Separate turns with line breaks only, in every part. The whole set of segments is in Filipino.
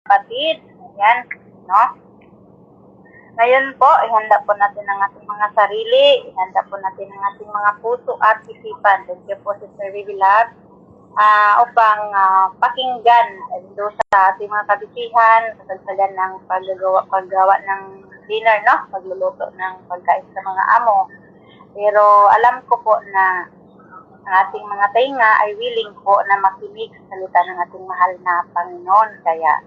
kapatid. Ayan, no? Ngayon po, ihanda po natin ang ating mga sarili, ihanda po natin ang ating mga puso at isipan. Thank you po, Sister Vivi Lab, upang pakinggan doon sa ating mga kabisihan, kasagsagan ng paggawa ng dinner, no? Pagluluto ng pagkain sa mga amo. Pero alam ko po na ang ating mga tainga ay willing po na makinig sa salita ng ating mahal na Panginoon. Kaya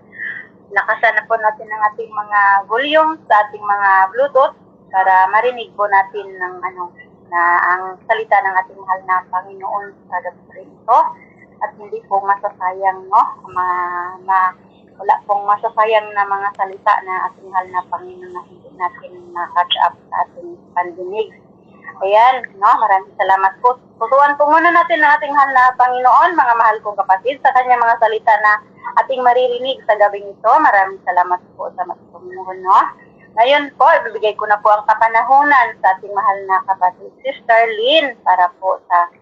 lakasan na po natin ang ating mga volume sa ating mga Bluetooth para marinig po natin ng na ang salita ng ating mahal na Panginoon sa gabi ito. At hindi po masasayang, no? Wala pong masasayang na mga salita na ating mahal na Panginoon na hindi natin na-catch up sa ating pandinig. Ayan, no? Maraming salamat po. Pusuan po muna natin ang ating mahal na Panginoon, mga mahal kong kapatid, sa kanyang mga salita na ating maririnig sa gabing ito. Maraming salamat po sa Panginoon, no? Ngayon po, ibibigay ko na po ang kapanahunan sa ating mahal na kapatid, Sister Lynn, para po sa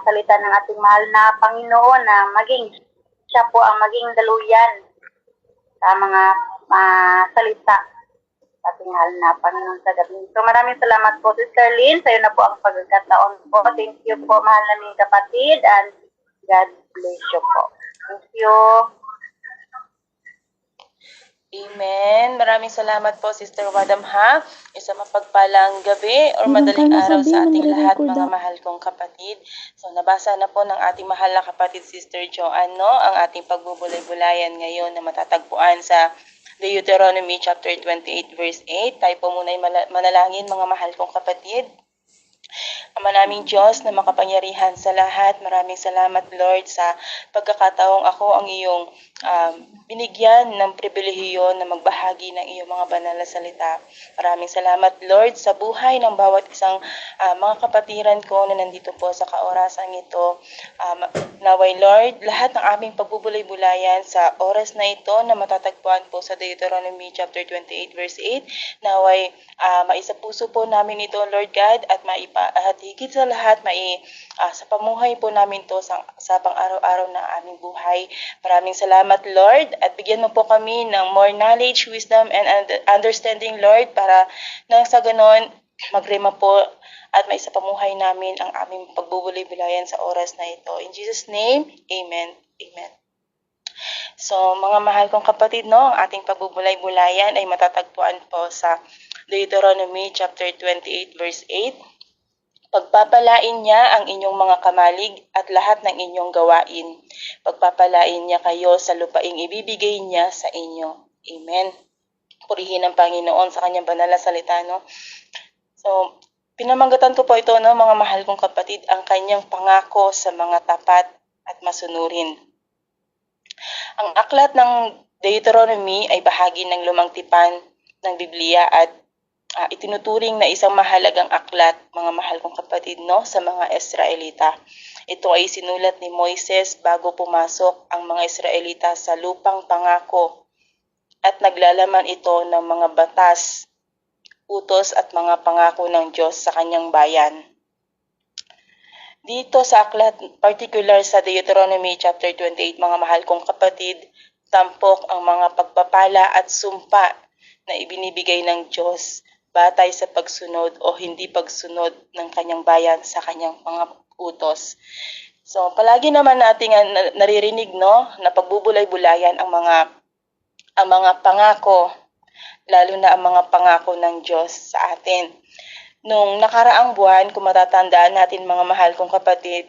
salita ng ating mahal na Panginoon na siya po ang maging daluyan sa mga salita sa ating mahal na Panginoon sa gabi. So maraming salamat po, Sister Lynn. Sa'yo na po ang pagkakataon po. Thank you po, mahal na kapatid, and God bless you po. Thank you.
Amen. Maraming salamat po, Sister Wadam, ha? Isang mapagpalang gabi or madaling araw sa ating lahat, mga mahal kong kapatid. So, nabasa na po ng ating mahal na kapatid, Sister Joanne, no? Ang ating pagbubulay-bulayan ngayon na matatagpuan sa Deuteronomy chapter 28, verse 8. Tayo po muna ay manalangin, mga mahal kong kapatid. Ama naming Diyos na makapangyarihan sa lahat, maraming salamat, Lord, sa pagkakataong ako ang iyong binigyan ng pribilehiyo na magbahagi ng iyong mga banal na salita. Maraming salamat, Lord, sa buhay ng bawat isang mga kapatiran ko na nandito po sa kaorasang ito. Naway, Lord, lahat ng aming pagbubulay-bulayan sa oras na ito na matatagpuan po sa Deuteronomy chapter 28, verse 8, naway maisa puso po namin ito, Lord God, at higit sa lahat, sa pamuhay po namin to sa pang-araw-araw na aming buhay. Maraming salamat, Lord, at bigyan mo po kami ng more knowledge, wisdom, and understanding, Lord, para nang sa ganon, magrema po at maisapamuhay namin ang aming pagbubulay-bulayan sa oras na ito. In Jesus' name, Amen. Amen. So, mga mahal kong kapatid, no, ang ating pagbubulay-bulayan ay matatagpuan po sa Deuteronomy chapter 28, verse 8. Pagpapalain niya ang inyong mga kamalig at lahat ng inyong gawain. Pagpapalain niya kayo sa lupaing ibibigay niya sa inyo. Amen. Purihin ang Panginoon sa kanyang banal na salita, no? So, pinamagatan ko po ito, no, mga mahal kong kapatid, ang kanyang pangako sa mga tapat at masunurin. Ang aklat ng Deuteronomy ay bahagi ng lumang tipan ng Biblia at itinuturing na isang mahalagang aklat, mga mahal kong kapatid, no, sa mga Israelita. Ito ay sinulat ni Moises bago pumasok ang mga Israelita sa lupang pangako at naglalaman ito ng mga batas, utos at mga pangako ng Diyos sa kanyang bayan. Dito sa aklat, particular sa Deuteronomy chapter 28, mga mahal kong kapatid, tampok ang mga pagpapala at sumpa na ibinibigay ng Diyos batay sa pagsunod o hindi pagsunod ng kanyang bayan sa kanyang mga utos. So, palagi naman nating naririnig, no, na pagbubulay-bulayan ang mga pangako, lalo na ang mga pangako ng Diyos sa atin. Nung nakaraang buwan, kung matatandaan natin, mga mahal kong kapatid,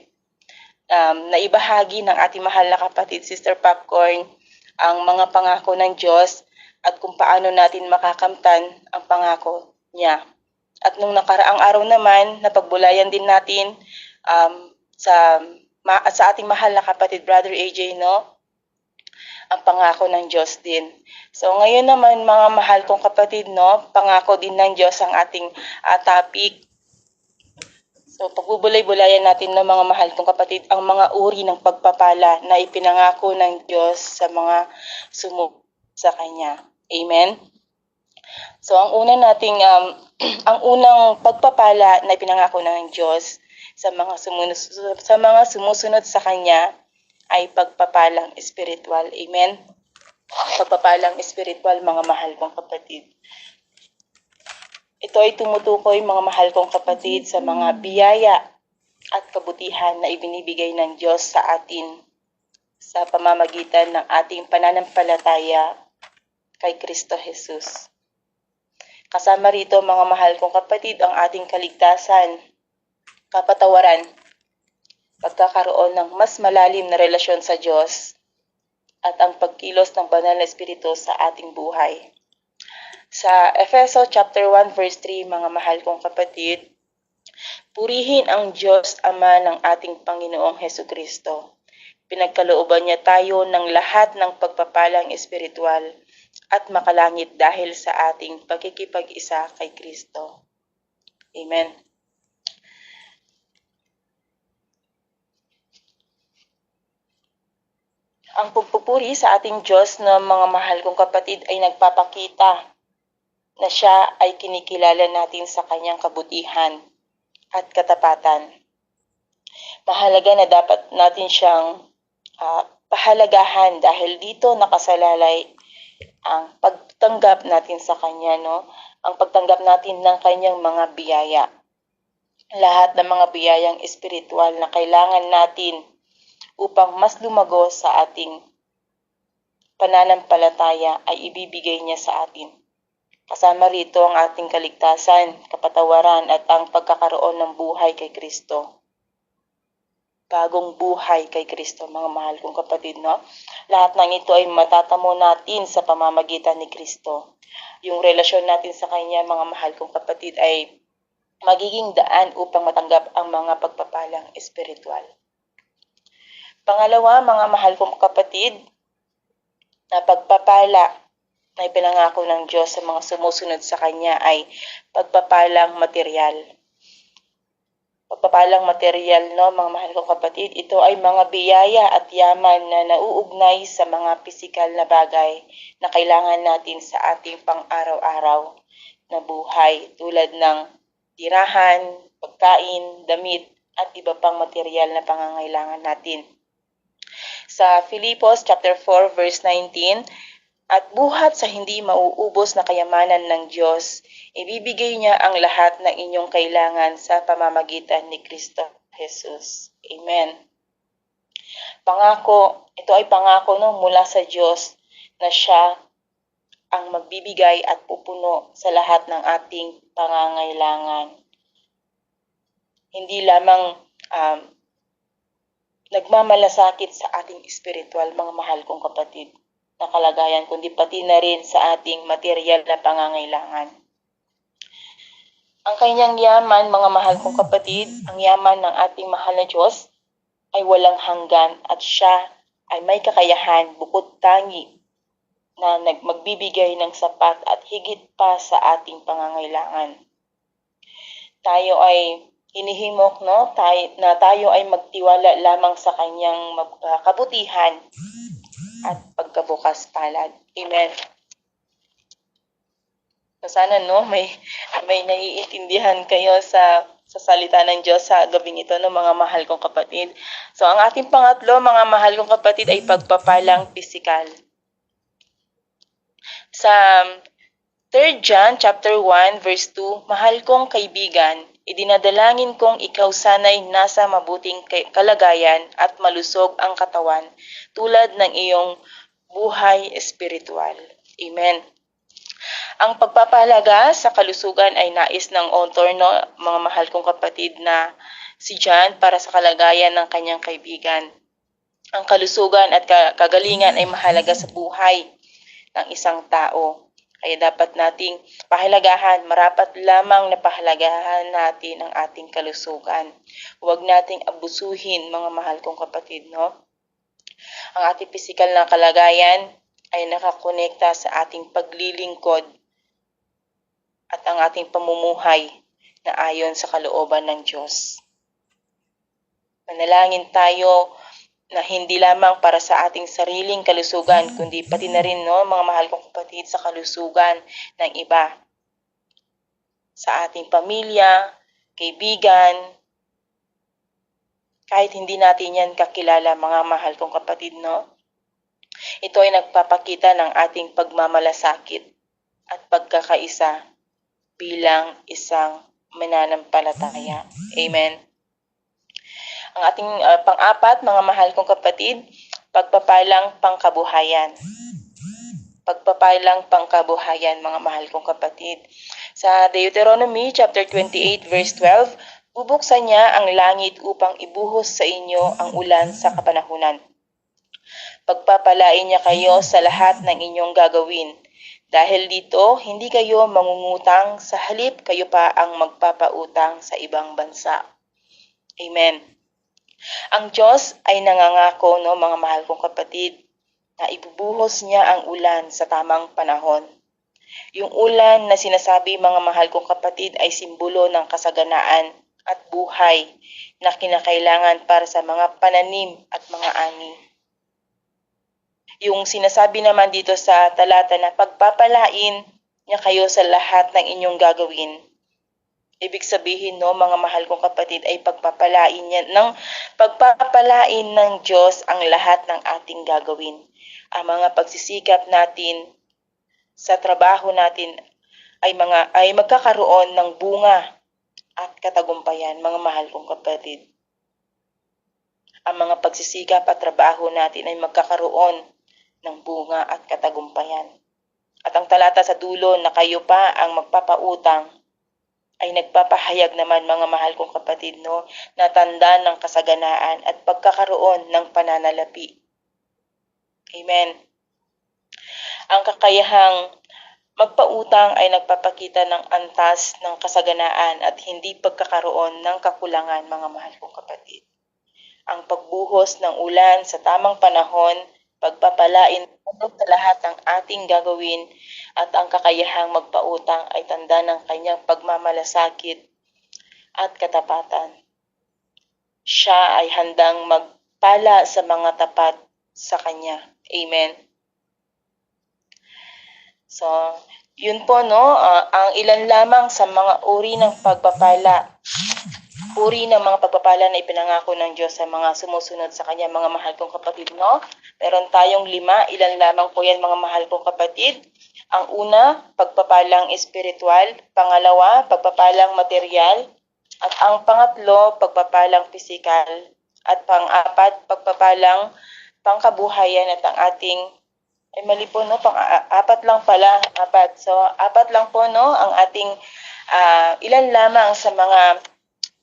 naibahagi ng ating mahal na kapatid, Sister Popcorn, ang mga pangako ng Diyos at kung paano natin makakamtan ang pangako niya. At nung nakaraang araw naman, napagbulayan din natin sa ating mahal na kapatid, Brother AJ, no, ang pangako ng Diyos din. So ngayon naman, mga mahal kong kapatid, no, pangako din ng Diyos ang ating topic. So pagbubulay-bulayan natin, no, mga mahal kong kapatid, ang mga uri ng pagpapala na ipinangako ng Diyos sa mga sumunod sa Kanya. Amen? So ang unang pagpapala na ipinangako ng Diyos sa mga sumusunod sa Kanya ay pagpapalang espiritual. Amen? pagpapalang espiritual, mga mahal kong kapatid. Ito ay tumutukoy, mga mahal kong kapatid, sa mga biyaya at kabutihan na ibinibigay ng Diyos sa atin sa pamamagitan ng ating pananampalataya kay Kristo Jesus. Kasama rito, mga mahal kong kapatid, ang ating kaligtasan, kapatawaran, pagkakaroon ng mas malalim na relasyon sa Diyos, at ang pagkilos ng banal na espiritu sa ating buhay. Sa Efeso chapter 1 verse 3, mga mahal kong kapatid, purihin ang Diyos Ama ng ating Panginoong Hesukristo. Pinagkalooban niya tayo ng lahat ng pagpapalang espiritual at makalangit dahil sa ating pagkikipag-isa kay Kristo. Amen. Ang pagpupuri sa ating Diyos na, mga mahal kong kapatid, ay nagpapakita na siya ay kinikilala natin sa kanyang kabutihan at katapatan. Mahalaga na dapat natin siyang pahalagahan dahil dito nakasalalay ang pagtanggap natin sa kanya, no? Ang pagtanggap natin ng kanyang mga biyaya. Lahat ng mga biyayang espiritual na kailangan natin upang mas lumago sa ating pananampalataya ay ibibigay niya sa atin. Kasama rito ang ating kaligtasan, kapatawaran at ang pagkakaroon ng buhay kay Kristo. Bagong buhay kay Kristo, mga mahal kong kapatid, no? Lahat ng ito ay matatamo natin sa pamamagitan ni Kristo. Yung relasyon natin sa Kanya, mga mahal kong kapatid, ay magiging daan upang matanggap ang mga pagpapalang espiritual. Pangalawa, mga mahal kong kapatid, na pagpapala na ipinangako ng Diyos sa mga sumusunod sa Kanya ay pagpapalang material. Pagpapalang material, no, mga mahal kong kapatid, ito ay mga biyaya at yaman na nauugnay sa mga pisikal na bagay na kailangan natin sa ating pang-araw-araw na buhay, tulad ng tirahan, pagkain, damit, at iba pang material na pangangailangan natin. Sa Filipos chapter 4 verse 19, at buhat sa hindi mauubos na kayamanan ng Diyos, ibibigay niya ang lahat ng inyong kailangan sa pamamagitan ni Kristo Jesus. Amen. Pangako, ito ay pangako, no, mula sa Diyos na siya ang magbibigay at pupuno sa lahat ng ating pangangailangan. Hindi lamang nagmamalasakit sa ating spiritual, mga mahal kong kapatid, na kalagayan, kundi pati na rin sa ating material na pangangailangan. Ang kanyang yaman, mga mahal kong kapatid, ang yaman ng ating mahal na Diyos ay walang hanggan at siya ay may kakayahan bukod tangi na magbibigay ng sapat at higit pa sa ating pangangailangan. Tayo ay hinihimok, no, na tayo ay magtiwala lamang sa kanyang kabutihan at pagkabukas palad. Amen. So sana, no, may naiintindihan kayo sa salita ng Diyos sa gabing ito, no, mga mahal kong kapatid. So ang ating pangatlo, mga mahal kong kapatid, ay pagpapalang pisikal. Sa 3 John chapter 1 verse 2, mahal kong kaibigan, idinadalangin kong ikaw sana'y nasa mabuting kalagayan at malusog ang katawan tulad ng iyong buhay espiritual. Amen. Ang pagpapahalaga sa kalusugan ay nais ng author, no, mga mahal kong kapatid, na si John para sa kalagayan ng kanyang kaibigan. Ang kalusugan at kagalingan ay mahalaga sa buhay ng isang tao. Kaya dapat nating pahalagahan, marapat lamang na pahalagahan natin ang ating kalusugan. Huwag nating abusuhin, mga mahal kong kapatid, no? Ang ating pisikal na kalagayan ay nakakonekta sa ating paglilingkod at ang ating pamumuhay na ayon sa kalooban ng Diyos. Manalangin tayo na hindi lamang para sa ating sariling kalusugan, kundi pati na rin, no, mga mahal kong kapatid, sa kalusugan ng iba. Sa ating pamilya, kaibigan, kahit hindi natin yan kakilala, mga mahal kong kapatid, no? Ito ay nagpapakita ng ating pagmamalasakit at pagkakaisa bilang isang mananampalataya. Amen. Ang ating pang-apat, mga mahal kong kapatid, pagpapalang pangkabuhayan. Pagpapalang pangkabuhayan, mga mahal kong kapatid. Sa Deuteronomy chapter 28 verse 12, bubuksan niya ang langit upang ibuhos sa inyo ang ulan sa kapanahunan. Pagpapalain niya kayo sa lahat ng inyong gagawin. Dahil dito, hindi kayo mangungutang, sa halip kayo pa ang magpapautang sa ibang bansa. Amen. Ang Diyos ay nangangako, no, mga mahal kong kapatid, na ibubuhos niya ang ulan sa tamang panahon. Yung ulan na sinasabi, mga mahal kong kapatid, ay simbolo ng kasaganaan at buhay na kinakailangan para sa mga pananim at mga ani. Yung sinasabi naman dito sa talata na pagpapalain niya kayo sa lahat ng inyong gagawin. Ibig sabihin, no, mga mahal kong kapatid, ay pagpapalain ng Diyos ang lahat ng ating gagawin. Ang mga pagsisikap natin sa trabaho natin ay magkakaroon ng bunga at katagumpayan, mga mahal kong kapatid. Ang mga pagsisikap at trabaho natin ay magkakaroon ng bunga at katagumpayan. At ang talata sa dulo na kayo pa ang magpapautang ay nagpapahayag naman, mga mahal kong kapatid, no, na tanda ng kasaganaan at pagkakaroon ng pananalapi. Amen. Ang kakayahang magpautang ay nagpapakita ng antas ng kasaganaan at hindi pagkakaroon ng kakulangan, mga mahal kong kapatid. Ang pagbuhos ng ulan sa tamang panahon, pagpapalain sa lahat ng ating gagawin, at ang kakayahang magpautang ay tanda ng kanyang pagmamalasakit at katapatan. Siya ay handang magpala sa mga tapat sa kanya. Amen. So, yun po, no, ang ilan lamang sa mga uri ng mga pagpapala na ipinangako ng Diyos sa mga sumusunod sa Kanya, mga mahal kong kapatid, no? Meron tayong 5, ilan lamang po yan, mga mahal kong kapatid. Ang una, pagpapalang espiritual. Pangalawa, pagpapalang material. At ang pangatlo, pagpapalang pisikal. At pang-apat, pagpapalang pangkabuhayan. At ang ating, ay mali po, no? Apat lang pala, 4. So, 4 lang po, no? Ang ating ilan lamang sa mga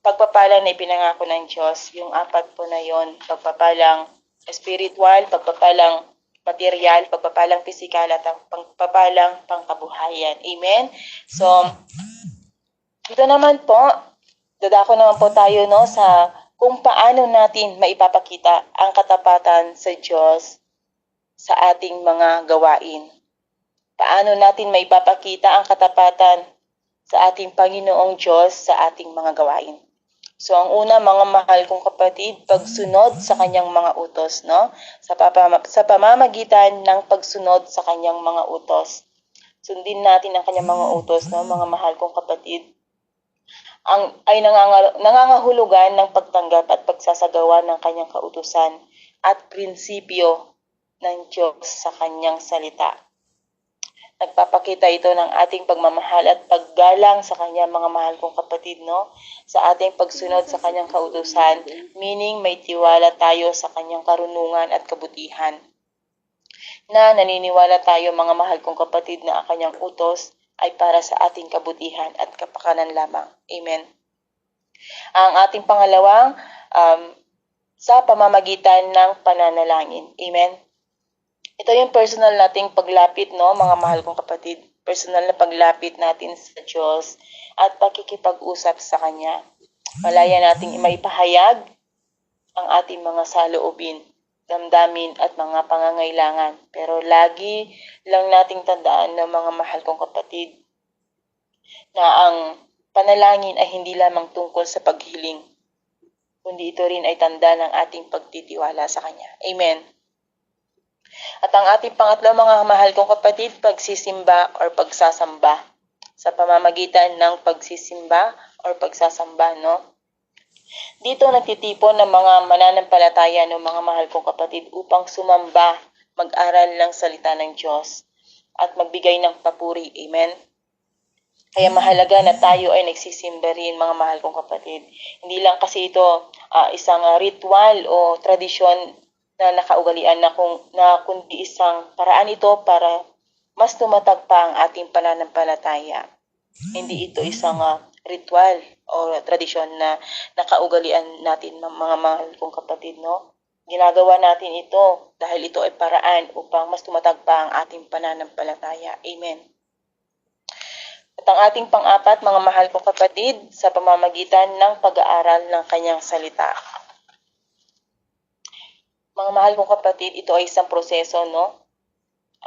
pagpapala na ipinangako ng Diyos. Yung 4 po na yon, pagpapalang spiritual, pagpapalang material, pagpapalang pisikal, at ang pagpapalang pangkabuhayan. Amen? So, dito naman po, dadako naman po tayo, no, sa kung paano natin maipapakita ang katapatan sa Diyos sa ating mga gawain. Paano natin maipapakita ang katapatan sa ating Panginoong Diyos sa ating mga gawain. So, ang una, mga mahal kong kapatid, pagsunod sa kanyang mga utos, no? Sa pamamagitan ng pagsunod sa kanyang mga utos. Sundin natin ang kanyang mga utos, no, mga mahal kong kapatid. Ay nangangahulugan ng pagtanggap at pagsasagawa ng kanyang kautusan at prinsipyo ng Diyos sa kanyang salita. Nagpapakita ito ng ating pagmamahal at paggalang sa kanya, mga mahal kong kapatid, no? Sa ating pagsunod sa kanyang kautusan, meaning may tiwala tayo sa kanyang karunungan at kabutihan. Na naniniwala tayo, mga mahal kong kapatid, na ang kanyang utos ay para sa ating kabutihan at kapakanan lamang. Amen. Ang ating pangalawang, sa pamamagitan ng pananalangin. Amen. Ito yung personal nating paglapit, no, mga mahal kong kapatid. Personal na paglapit natin sa Diyos at pakikipag-usap sa Kanya. Malaya nating maipahayag ang ating mga saloobin, damdamin at mga pangangailangan. Pero lagi lang nating tandaan, no, mga mahal kong kapatid, na ang panalangin ay hindi lamang tungkol sa paghiling, kundi ito rin ay tanda ng ating pagtitiwala sa Kanya. Amen. At ang ating pangatlo, mga mahal kong kapatid, pagsisimba or pagsasamba. Sa pamamagitan ng pagsisimba or pagsasamba, no? Dito nagtitipon ng mga mananampalataya, no, mga mahal kong kapatid, upang sumamba, mag-aral ng salita ng Diyos at magbigay ng papuri. Amen? Kaya mahalaga na tayo ay nagsisimba rin, mga mahal kong kapatid. Hindi lang kasi ito isang ritual o tradisyon na nakaugalian na kundi isang paraan ito para mas tumatag pa ang ating pananampalataya. Hindi ito isang ritual o tradisyon na nakaugalian natin, mga mahal kong kapatid, no? Ginagawa natin ito dahil ito ay paraan upang mas tumatag pa ang ating pananampalataya. Amen. At ang ating pang-apat, mga mahal kong kapatid, sa pamamagitan ng pag-aaral ng kanyang salita. Mga mahal kong kapatid, ito ay isang proseso, no?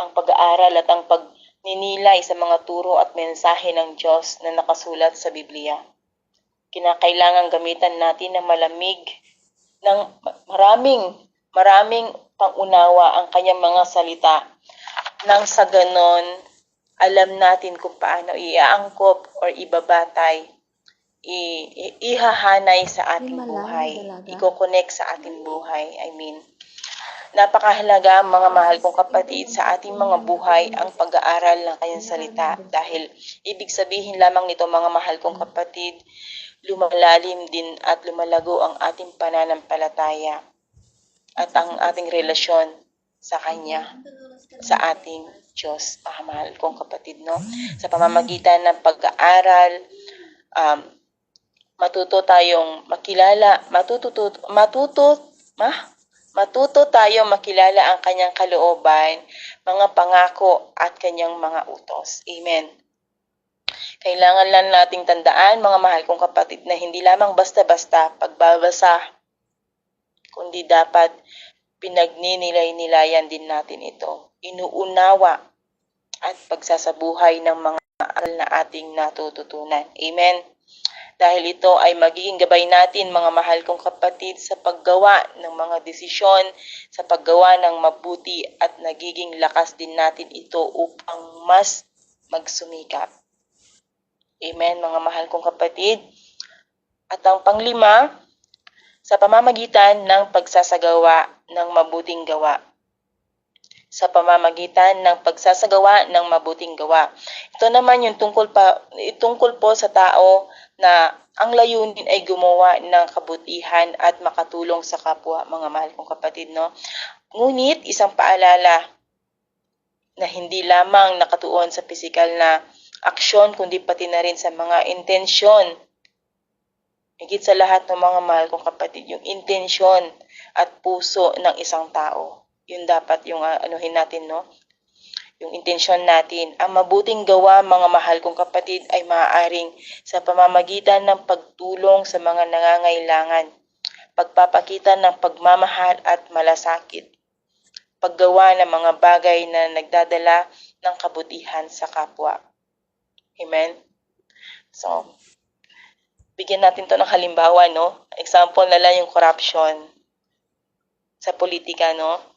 Ang pag-aaral at ang pagninilay sa mga turo at mensahe ng Diyos na nakasulat sa Biblia. Kinakailangan gamitan natin ng malamig, ng maraming pangunawa ang kanyang mga salita nang sa ganon alam natin kung paano iaangkop or ibabatay, ihahanay sa ating buhay, i-connect sa ating buhay. Napakahalaga, mga mahal kong kapatid, sa ating mga buhay ang pag-aaral ng kanyang salita dahil ibig sabihin lamang nito, mga mahal kong kapatid, lumalalim din at lumalago ang ating pananampalataya at ang ating relasyon sa Kanya, sa ating Diyos, mahal kong kapatid, no? Sa pamamagitan ng pag-aaral, matuto tayong makilala, matuto tayong makilala ang Kanyang kalooban, mga pangako at Kanyang mga utos. Amen. Kailangan lang nating tandaan, mga mahal kong kapatid, na hindi lamang basta-basta pagbabasa, kundi dapat pinagninilay-nilayan din natin ito. Inuunawa at pagsasabuhay ng mga aral na ating natututunan. Amen. Dahil ito ay magiging gabay natin, mga mahal kong kapatid, sa paggawa ng mga desisyon, sa paggawa ng mabuti at nagiging lakas din natin ito upang mas magsumikap. Amen, mga mahal kong kapatid. At ang panglima, sa pamamagitan ng pagsasagawa ng mabuting gawa. Sa pamamagitan ng pagsasagawa ng mabuting gawa. Ito naman yung tungkol po sa tao na ang layunin ay gumawa ng kabutihan at makatulong sa kapwa, mga mahal kong kapatid, no? Ngunit isang paalala na hindi lamang nakatuon sa pisikal na aksyon, kundi pati na rin sa mga intensyon. Higit sa lahat ng mga mahal kong kapatid, yung intensyon at puso ng isang tao. Yun dapat yung anuhin natin, no? Yung intensyon natin. Ang mabuting gawa, mga mahal kong kapatid, ay maaaring sa pamamagitan ng pagtulong sa mga nangangailangan, pagpapakita ng pagmamahal at malasakit, paggawa ng mga bagay na nagdadala ng kabutihan sa kapwa. Amen? So, bigyan natin to ng halimbawa, no? Example na lang yung corruption sa politika, no?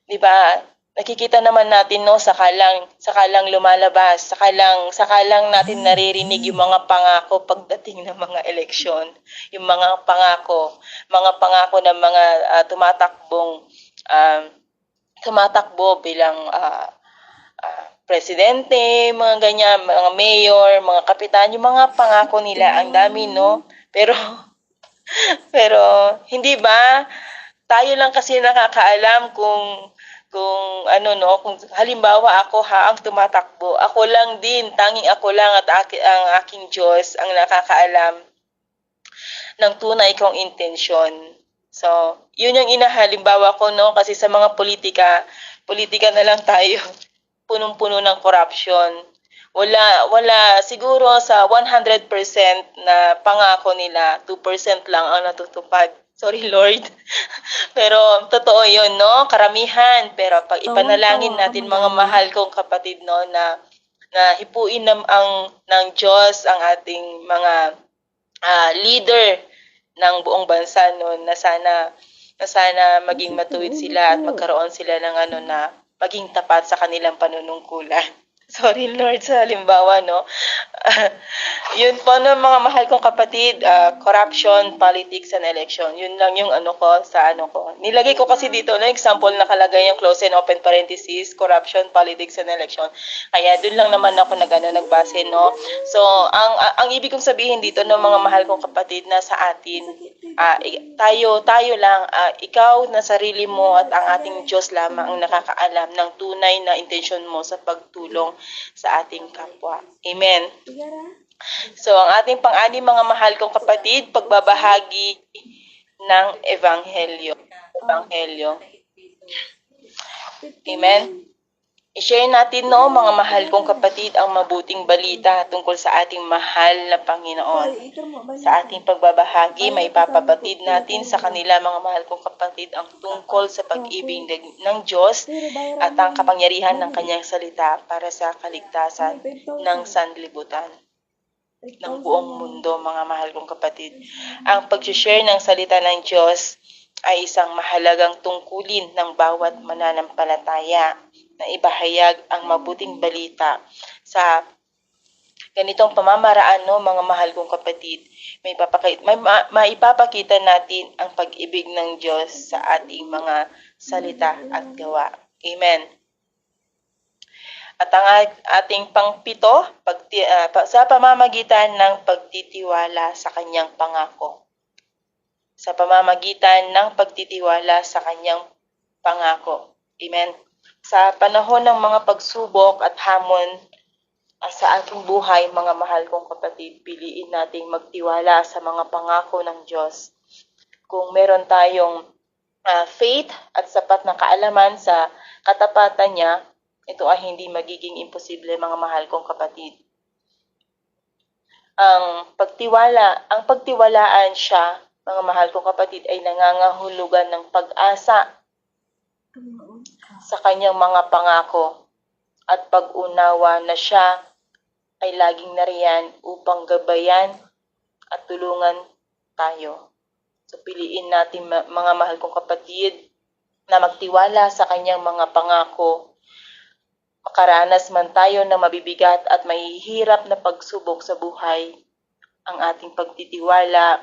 Diba? Nakikita naman natin, no, sakalang lumalabas, sakalang natin naririnig yung mga pangako pagdating ng mga eleksyon, yung mga pangako ng mga tumatakbo bilang presidente, mga ganyan, mga mayor, mga kapitan, yung mga pangako nila, ang dami, no? Pero hindi ba? Tayo lang kasi nakakaalam kung halimbawa ako ang tumatakbo. Ako lang din, tanging ako lang at ang aking Diyos ang nakakaalam ng tunay kong intensyon. So, yun yung inahalimbawa ko, no? Kasi sa mga politika na lang tayo. Punong-puno ng corruption. Wala siguro sa 100% na pangako nila, 2% lang ang natutupad. Sorry, Lord. Pero totoo yun, no? Karamihan. Pero pag ipanalangin natin, mga mahal kong kapatid, no, na hipuin ng Diyos ang ating mga leader ng buong bansa, no, na sana maging matuwid sila at magkaroon sila ng na maging tapat sa kanilang panunungkulan. Sorry Lord sa halimbawa, no? Yun po no, mga mahal kong kapatid, corruption, politics, and election. Yun lang yung ano ko sa ano ko. Nilagay ko kasi dito na example nakalagay yung close and open parenthesis, corruption, politics, and election. Kaya dun lang naman ako nagbase, no? So, ang ibig kong sabihin dito no, mga mahal kong kapatid, na sa atin, tayo lang, ikaw na sarili mo at ang ating Diyos lamang ang nakakaalam ng tunay na intensyon mo sa pagtulong sa ating kapwa. Amen. So, ang ating pang-anim, mga mahal kong kapatid, pagbabahagi ng Ebanghelyo. Amen. I-share natin, no, mga mahal kong kapatid, ang mabuting balita tungkol sa ating mahal na Panginoon. Sa ating pagbabahagi, may papabatid natin sa kanila, mga mahal kong kapatid, ang tungkol sa pag-ibig ng Diyos at ang kapangyarihan ng Kanyang salita para sa kaligtasan ng sanlibutan, ng buong mundo, mga mahal kong kapatid. Ang pag-share ng salita ng Diyos ay isang mahalagang tungkulin ng bawat mananampalataya na ibahayag ang mabuting balita sa ganitong pamamaraan, no, mga mahal kong kapatid. Maipapakita natin ang pag-ibig ng Diyos sa ating mga salita at gawa. Amen. At ang ating pangpito, sa pamamagitan ng pagtitiwala sa Kanyang pangako. Sa pamamagitan ng pagtitiwala sa Kanyang pangako. Amen. Sa panahon ng mga pagsubok at hamon sa ating buhay, mga mahal kong kapatid, piliin nating magtiwala sa mga pangako ng Diyos. Kung meron tayong faith at sapat na kaalaman sa katapatan niya, ito ay hindi magiging imposible, mga mahal kong kapatid. Ang pagtiwalaan siya, mga mahal kong kapatid, ay nangangahulugan ng pag-asa sa kanyang mga pangako at pag-unawa na siya ay laging nariyan upang gabayan at tulungan tayo. So piliin natin, mga mahal kong kapatid, na magtiwala sa kanyang mga pangako. Makaranas man tayo ng mabibigat at mahihirap na pagsubok sa buhay, ang ating pagtitiwala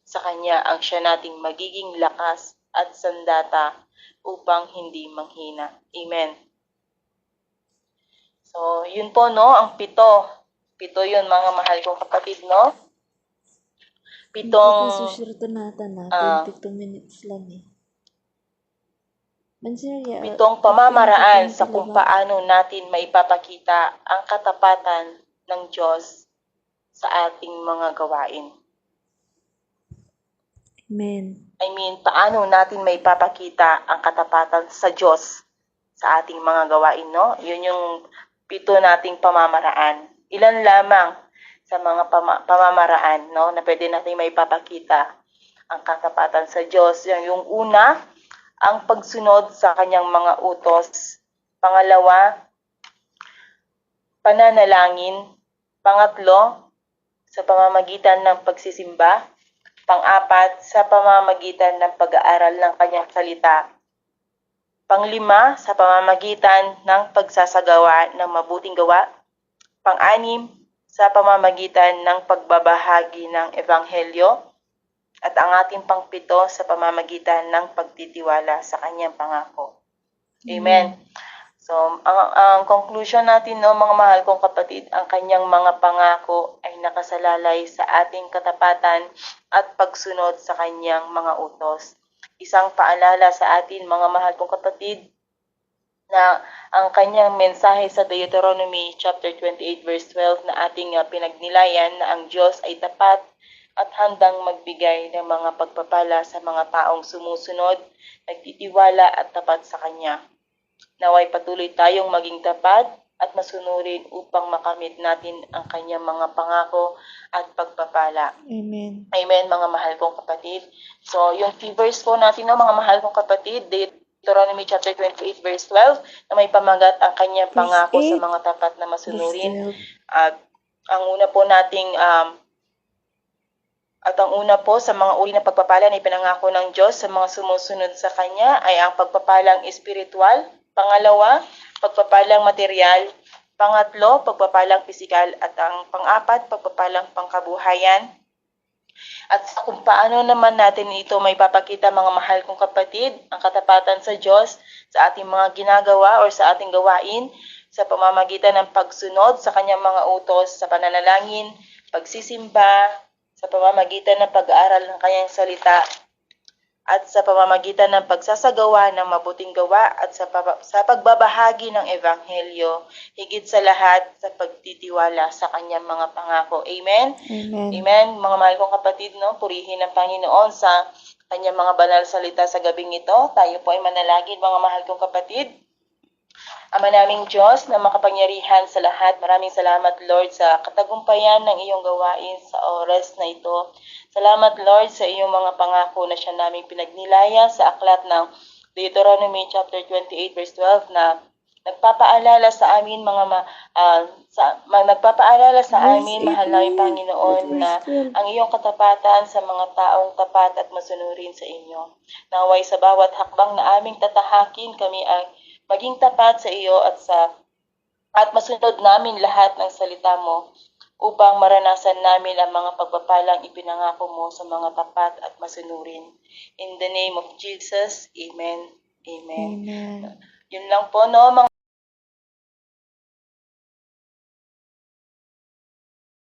sa kanya ang siya nating magiging lakas at sandata upang hindi manghina. Amen. So, yun po, no, ang pito. Pito yun, mga mahal kong kapatid, no? Pitong
22 minutes lang eh.
pitong pamamaraan sa kung paano natin maipapakita ang katapatan ng Diyos sa ating mga gawain.
Amen.
Paano natin maipapakita ang katapatan sa Diyos sa ating mga gawain, no? Yun yung pito nating pamamaraan. Ilan lamang sa mga pamamaraan, no, na pwede natin maipapakita ang katapatan sa Diyos. Yung una, ang pagsunod sa kanyang mga utos. Pangalawa, pananalangin. Pangatlo, sa pamamagitan ng pagsisimba. Pang-apat, sa pamamagitan ng pag-aaral ng kanyang salita. Panglima, sa pamamagitan ng pagsasagawa ng mabuting gawa. Pang-anim, sa pamamagitan ng pagbabahagi ng Ebanghelyo. At ang ating pangpito, sa pamamagitan ng pagtitiwala sa kanyang pangako. Amen. So, ang conclusion natin, no, mga mahal kong kapatid, ang kanyang mga pangako ay nakasalalay sa ating katapatan at pagsunod sa kanyang mga utos. Isang paalala sa atin, mga mahal kong kapatid, na ang kanyang mensahe sa Deuteronomy chapter 28 verse 12 na ating pinagnilayan na ang Diyos ay tapat at handang magbigay ng mga pagpapala sa mga taong sumusunod, nagtitiwala at tapat sa Kanya. Naway patuloy tayong maging tapat at masunurin upang makamit natin ang Kanyang mga pangako at pagpapala.
Amen.
Amen, mga mahal kong kapatid. So, yung key verse po natin, no, mga mahal kong kapatid, Deuteronomy chapter 28 verse 12, na may pamagat ang Kanyang pangako sa mga tapat na masunurin. At ang una po nating sa mga uri ng pagpapala na ipinangako ng Diyos sa mga sumusunod sa Kanya ay ang pagpapalang espiritual. Pangalawa, pagpapalang material. Pangatlo, pagpapalang pisikal. At ang pang-apat, pagpapalang pangkabuhayan. At kung paano naman natin ito may papakita, mga mahal kong kapatid, ang katapatan sa Diyos sa ating mga ginagawa o sa ating gawain sa pamamagitan ng pagsunod sa kanyang mga utos, sa pananalangin, pagsisimba, sa pamamagitan ng pag-aaral ng kanyang salita, at sa pamamagitan ng pagsasagawa ng mabuting gawa at sa pagbabahagi ng Ebanghelyo, higit sa lahat sa pagtitiwala sa kanyang mga pangako. Amen?
Amen.
Amen. Mga mahal kong kapatid, no, purihin ang Panginoon sa kanyang mga banal salita sa gabing ito. Tayo po ay manalangin, mga mahal kong kapatid. Ama naming Diyos na makapangyarihan sa lahat, maraming salamat Lord sa katagumpayan ng iyong gawain sa oras na ito. Salamat Lord sa iyong mga pangako na siya naming pinagnilaya sa aklat ng Deuteronomy chapter 28 verse 12 na nagpapaalala sa amin nagpapaalala sa amin, mahal naming Panginoon, na ang iyong katapatan sa mga taong tapat at masunurin sa inyo. Naway sa bawat hakbang na aming tatahakin, kami ay maging tapat sa iyo at masunod namin lahat ng salita mo upang maranasan namin ang mga pagpapalang ipinangako mo sa mga tapat at masunurin. In the name of Jesus, Amen. Amen.
Amen.
Yun lang po, no, mga